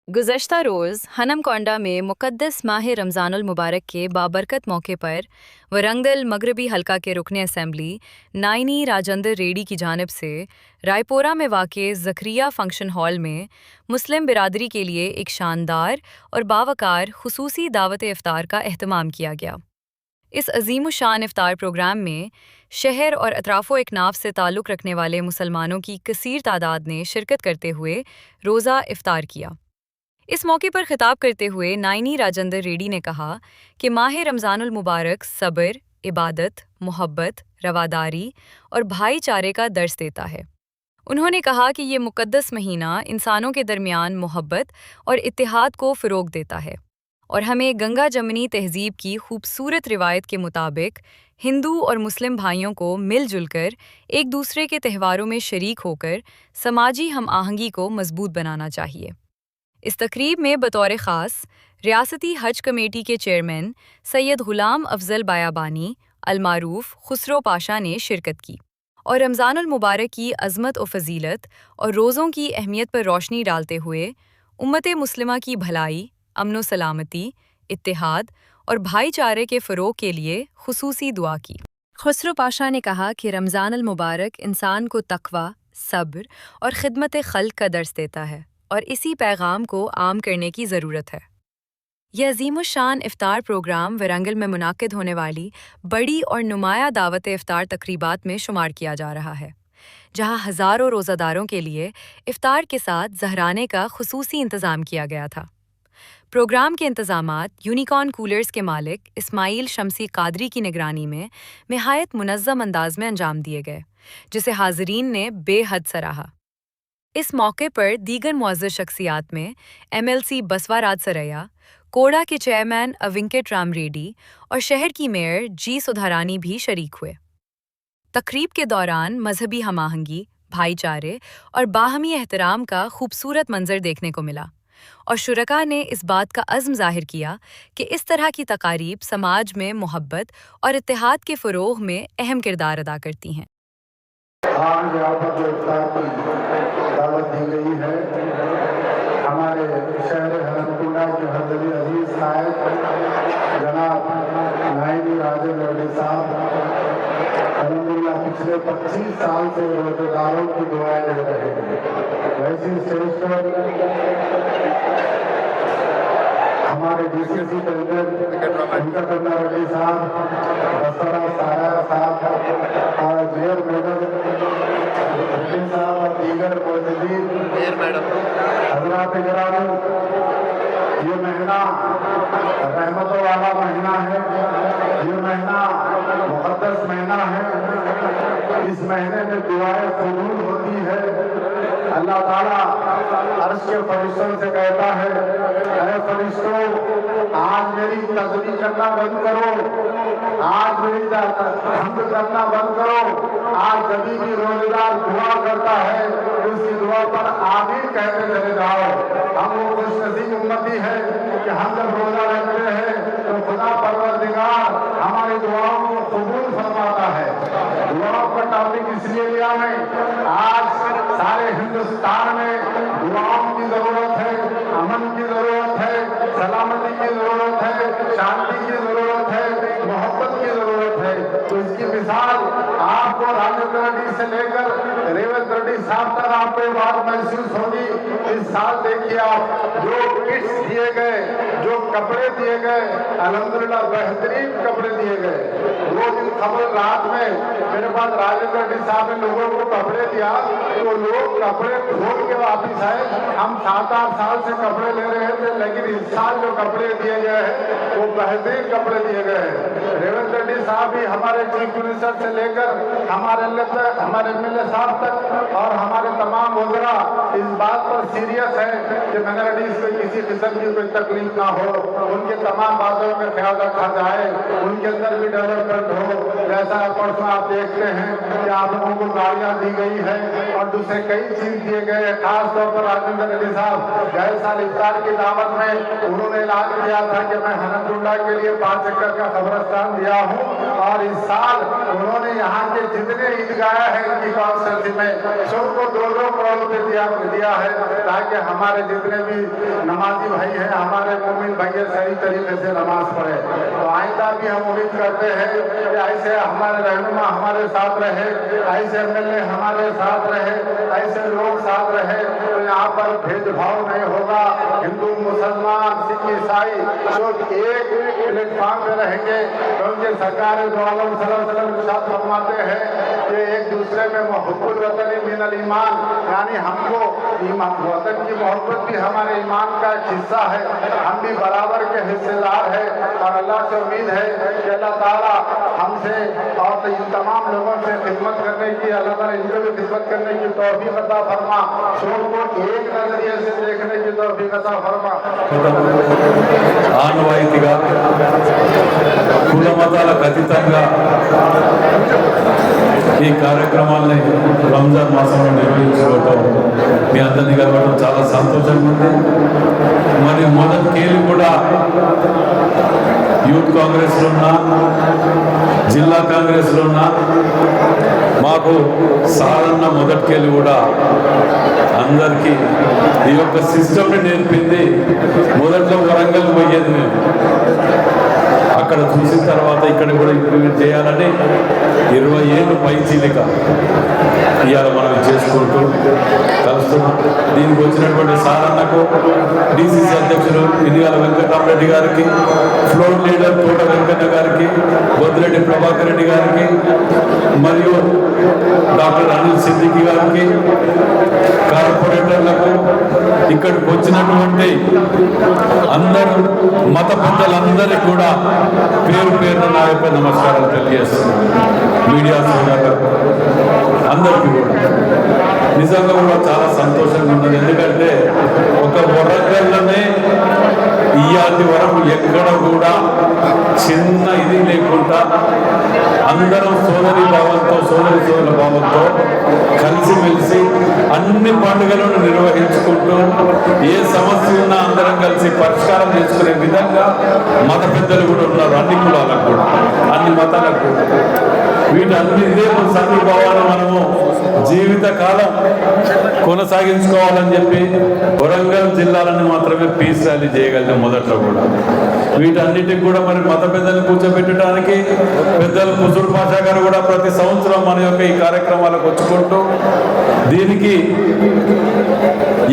गुज़श्ता रोज़ हनमकोंडा में मुक़द्दस माह रमज़ानुल मुबारक के बाबरकत मौके पर वरंगल मगरबी हल्का के रुकने असम्बली नाइनी राजेंद्र रेड्डी की जानिब से रायपोरा में वाक़े ज़करिया फ़ंक्शन हॉल में मुस्लिम बिरादरी के लिए एक शानदार और बावकार खुसूसी दावत इफ़्तार का एहतमाम किया गया। इस अज़ीमुशान इफ़्तार प्रोग्राम में शहर और अतराफ़ो इकनाफ़ से ताल्लुक़ रखने वाले मुसलमानों की कसीर तादाद ने शिरकत करते हुए रोज़ा इफ़्तार किया। इस मौके पर खिताब करते हुए नाइनी राजेंद्र रेड्डी ने कहा कि माह रमज़ानुल मुबारक सब्र, इबादत, मोहब्बत, रवादारी और भाईचारे का दर्स देता है। उन्होंने कहा कि ये मुक़द्दस महीना इंसानों के दरमियान मोहब्बत और इत्तेहाद को फ़रोग़ देता है और हमें गंगा जमनी तहज़ीब की खूबसूरत रिवायत के मुताबिक हिंदू और मुस्लिम भाइयों को मिलजुल कर एक दूसरे के त्योहारों में शरीक होकर समाजी हम आहंगी को मजबूत बनाना चाहिए। इस तकरीब में बतौर ख़ास रियासती हज कमेटी के चेयरमैन सैयद ग़ुलाम अफ़ज़ल बायाबानी अलमारूफ खुसरो पाशा ने शिरकत की और रमज़ानुल मुबारक की अज़मत व फ़जीलत और रोज़ों की अहमियत पर रोशनी डालते हुए उम्मत मुस्लिमा की भलाई, अमन सलामती, इत्तेहाद और भाईचारे के फ़रोग़ के लिए खुसूसी दुआ की। खुसरो पाशा ने कहा कि रमज़ानुल मुबारक इंसान को तक़वा, सब्र और खिदमत खल्क़ का दर्स देता है और इसी पैगाम को आम करने की ज़रूरत है। यह अज़ीमुश्शान इफ़्तार प्रोग्राम वरंगल में मुनाक़िद होने वाली बड़ी और नुमाया दावत इफ़्तार तक़रीबात में शुमार किया जा रहा है, जहां हज़ारों रोज़ादारों के लिए इफ़्तार के साथ ज़हराने का खुसूसी इंतज़ाम किया गया था। प्रोग्राम के इंतज़ामात यूनिकॉर्न कूलर्स के मालिक इस्माइल शमसी कादरी की निगरानी में निहायत मुनज़्ज़म अंदाज में अंजाम दिए गए, जिसे हाज़रीन ने बेहद सराहा। इस मौके पर दीगर मुअज़्ज़ज़ शख्सियात में MLC बसवाराज सरैया, कोड़ा के चेयरमैन अविंकेट राम रेड्डी और शहर की मेयर जी सुधारानी भी शरीक हुए। तकरीब के दौरान मजहबी हमाहंगी, भाईचारे और बाहमी एहतराम का खूबसूरत मंजर देखने को मिला और शुरका ने इस बात का अज़्म ज़ाहिर किया कि इस तरह की तकारीब समाज में मोहब्बत और इत्तेहाद के फ़रोग़ में अहम किरदार अदा करती हैं। आज यहाँ पर जो इफ्तार की दावत दी गई है, हमारे शहर हनमकोंडा के हज़रत अजीज़ साहब जनाब नाइनी राजेंद्र रेड्डी साहब अल्हम्दुलिल्लाह पिछले 25 साल से रोज़ेदारों की दुआएं ले रहे हैं। वैसी स्टेज पर हमारे DCC प्रेसिडेंट वेंकट रेड्डी साहब, बसरा सारा साहब और मेयर मैडम रेड्डी साहब और दीगर मौजूदीन हज़रात गिरामी, ये महीना रहमतों वाला महीना है, ये महीना मुक़द्दस महीना है। इस महीने में दुआएं कबूल होती है। अल्लाह ताला अर्श के फरिश्तों से कहता है, ऐ फरिश्तों, आज मेरी तस्बीह करना बंद करो, आज मेरी हम्द करना बंद करो। आज कभी भी रोज़ेदार दुआ करता है, उसकी दुआ पर आमीन कहते चले जाओ। हम वो खुशनसीब उम्मती है कि हम जब रोज़ा रखते हैं तो खुदा परवरदिगार हमारी दुआओं को कबूल फरमाता है। दुआओं का टॉपिक इसलिए लिया मैं, आज सारे हिंदुस्तान में दुआओं की ज़रूरत है, अमन की ज़रूरत है, सलामती की ज़रूरत है, शांति की ज़रूरत है, मोहब्बत की ज़रूरत है। तो इसकी मिसाल आपको राजेंद्र रेड्डी से लेकर रेवंत रेड्डी साहब तक आपको ये बात महसूस होगी। इस साल देखिए आप, जो किट्स दिए गए, जो कपड़े दिए गए, अल्हम्दुलिल्लाह बेहतरीन कपड़े दिए गए। वो दिन खबर रात में मेरे पास राजेंद्र रेड्डी साहब ने लोगों को कपड़े दिया, तो लोग कपड़े खोल के वापिस आए। हम 7-8 साल से कपड़े ले रहे थे, लेकिन इस साल जो कपड़े दिए गए हैं वो बेहतरीन कपड़े दिए गए हैं। रेवंत रेड्डी साहब भी हमारे चीफ मिनिस्टर से लेकर हमारे MLA साहब तक और हमारे तमाम वज़रा इस बात पर सीरियस है कि माइनॉरिटीज़ को किसी किस्म की कोई तकलीफ ना हो, उनके तमाम बातों का ख्याल रखा जाए, उनके अंदर भी डेवलपमेंट हो। जैसा परसों आप देखते हैं कि आप लोगों को गाड़ियाँ दी गई है और दूसरे कई चीज़ दिए गए हैं। खास तौर पर राजेंद्र रेड्डी साहब गए साल इफ्तार की दावत में उन्होंने ऐलान किया था कि मैं हनमकोंडा के लिए 5 एकड़ का कब्रिस्तान दिया हूँ, और इस साल उन्होंने यहाँ के जितने ईदगाह हैं इनकी कॉन्स्टिट्यूंसी में सबको 2-2 करोड़ रुपये दिया है, है कि हमारे जितने भी नमाजी भाई हैं, हमारे मोमिन भाई सही तरीके से नमाज पढ़े। तो आइंदा भी हम उम्मीद करते हैं कि ऐसे हमारे रहनुमा हमारे साथ रहे, ऐसे एमएलए हमारे साथ रहे, ऐसे लोग साथ रहे, तो यहाँ पर भेदभाव नहीं होगा। हिंदू मुसलमान सिख ईसाई सब एक प्लेटफॉर्म पे रहेंगे, क्योंकि सरकार दो आलम सल्लल्लाहु अलैहि वसल्लम के साथ फरमाते हैं कि एक दूसरे में मोहब्बत वतन मिनल ईमान, यानी हमको वतन की मोहब्बत भी हमारे ईमान का एक हिस्सा है, हम भी बराबर के हिस्सेदार हैं। और अल्लाह से उम्मीद है कि अल्लाह ताला हमसे और इन तमाम लोगों से खिदमत करने की, अल्लाह ताला इनको भी खिदमत करने की तौफीक अता फरमा, सबको एक नजरिए से देखने की तौफीक अता फरमा। ఆనవాయితీగా కుల మతాలకు అతీతంగా ఈ కార్యక్రమాల్ని రంజాన్ మాసంలో నిర్వహించుకోవటం మీ అందరినీ కలవడం చాలా సంతోషంగా ఉంది. మరి మొదటికేళ్ళు కూడా యూత్ కాంగ్రెస్లో ఉన్నా, జిల్లా కాంగ్రెస్లో ఉన్నా, మాకు సారన్న మొదటికేళ్ళు కూడా అందరికీ ఈ యొక్క సిస్టమ్ని నేర్పింది. మొదట్లో వరంగల్ పోయేది మేము, అక్కడ చూసిన తర్వాత ఇక్కడ కూడా ఇంప్లిమెంట్ చేయాలని 20 ఏళ్ళు పైచీలిక ఇవాళ మనం చేసుకుంటూ కలుస్తున్నాం. దీనికి వచ్చినటువంటి సారన్నకు, డిసిసి అధ్యక్షులు ఇనియాల వెంకటరామరెడ్డి గారికి, ఫ్లోర్ లీడర్ తోట వెంకన్న గారికి, బొద్దిరెడ్డి ప్రభాకర్ రెడ్డి గారికి, మరియు డాక్టర్ అనిల్ సిద్దికి గారికి, కార్పొరేటర్లకు, ఇక్కడికి వచ్చినటువంటి అందరూ మత పెద్దలందరికీ కూడా పేరు పేరున నా యొక్క నమస్కారాలు తెలియజేస్తున్నాను. మీడియా సోదరులు అందరికీ కూడా నిజంగా కూడా చాలా సంతోషంగా ఉన్నది. ఎందుకంటే ఒక వరంగల్లోనే ఇయాటి వరకు ఎక్కడ కూడా చిన్న ఇది లేకుండా అందరం సోదరి భావంతో, సోదరుల భావంతో కలిసిమెలిసి అన్ని పండుగలను నిర్వహించుకుంటూ ఏ సమస్య ఉన్నా అందరం కలిసి పరిష్కారం చేసుకునే విధంగా మత పెద్దలు కూడా ఉన్నారు. అన్ని కులాలకు కూడా, అన్ని మతాలకు కూడా. వీటన్ని ఇదే సంఘీభావాన్ని మనము జీవితకాలం కొనసాగించుకోవాలని చెప్పి వరంగల్ జిల్లాలను మాత్రమే పీస్ ర్యాలీ చేయగలిగాం మొదట్లో కూడా. వీటన్నిటికి కూడా మరి మత పెద్దలను కూర్చోబెట్టడానికి పెద్దలు కుసూర్ పాషా గారు కూడా ప్రతి సంవత్సరం మన యొక్క ఈ కార్యక్రమాలకు వచ్చుకుంటూ దీనికి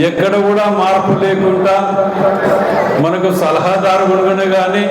ఎక్కడ కూడా మార్పు లేకుండా మనకు సలహాదారు గుణగానే కానీ